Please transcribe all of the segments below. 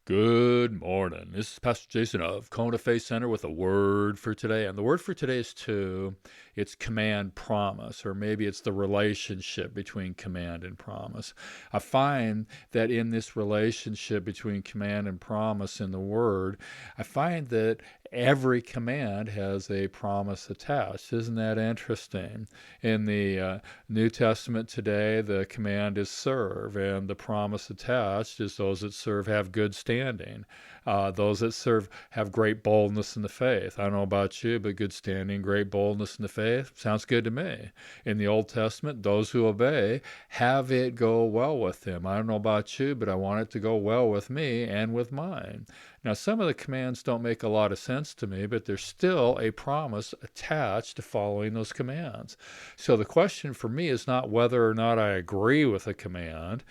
Good morning. This is Pastor Jason of Kona Faith Center with a word for today. And the word for today is it's command promise, or maybe it's the relationship between command and promise. I find that in this relationship between command and promise in the word, I find that every command has a promise attached. Isn't that interesting? In the New Testament today, the command is serve, and the promise attached is those that serve have good standing. Those that serve have great boldness in the faith. I don't know about you, but good standing, great boldness in the faith sounds good to me. In the Old Testament, those who obey have it go well with them. I don't know about you, but I want it to go well with me and with mine. Now, some of the commands don't make a lot of sense to me, but there's still a promise attached to following those commands. So the question for me is not whether or not I agree with a command,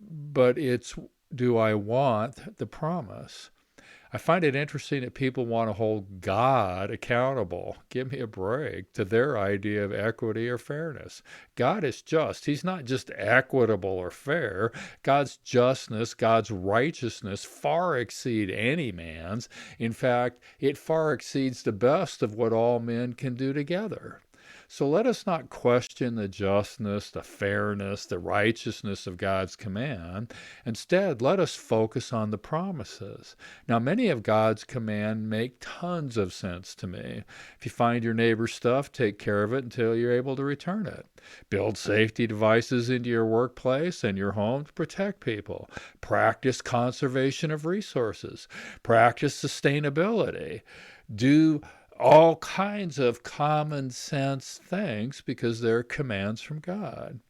but it's, do I want the promise? I find it interesting that people want to hold God accountable. Give me a break to their idea of equity or fairness. God is just. He's not just equitable or fair. God's justness, God's righteousness far exceed any man's. In fact, it far exceeds the best of what all men can do together. So let us not question the justness, the fairness, the righteousness of God's command. Instead, let us focus on the promises. Now, many of God's command make tons of sense to me. If you find your neighbor's stuff, take care of it until you're able to return it. Build safety devices into your workplace and your home to protect people. Practice conservation of resources. Practice sustainability. Do all kinds of common sense things because they're commands from God.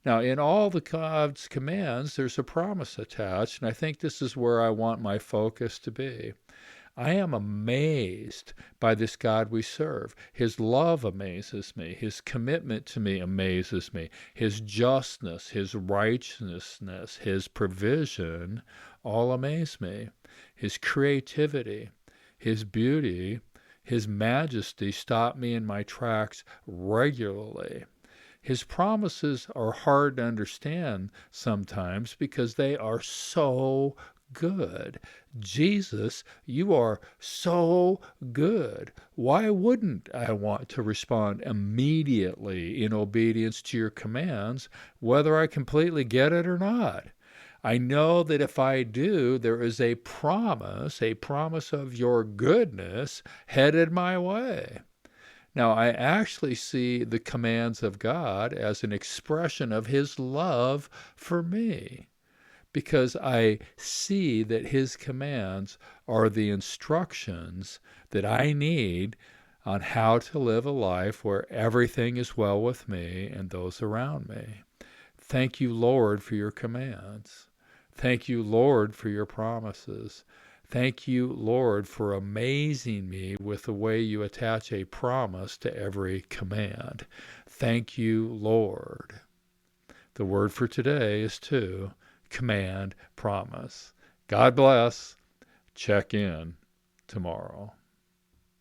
Now, in all the God's commands, there's a promise attached, and I think this is where I want my focus to be. I am amazed by this God we serve. His love amazes me. His commitment to me amazes me. His justness, his righteousness, his provision all amaze me. His creativity, his beauty, his majesty stop me in my tracks regularly. His promises are hard to understand sometimes because they are so good. Jesus, you are so good. Why wouldn't I want to respond immediately in obedience to your commands, whether I completely get it or not? I know that if I do, there is a promise of your goodness headed my way. Now, I actually see the commands of God as an expression of his love for me, because I see that his commands are the instructions that I need on how to live a life where everything is well with me and those around me. Thank you, Lord, for your commands. Thank you, Lord, for your promises. Thank you, Lord, for amazing me with the way you attach a promise to every command. Thank you, Lord. The word for today is command, promise. God bless. Check in tomorrow.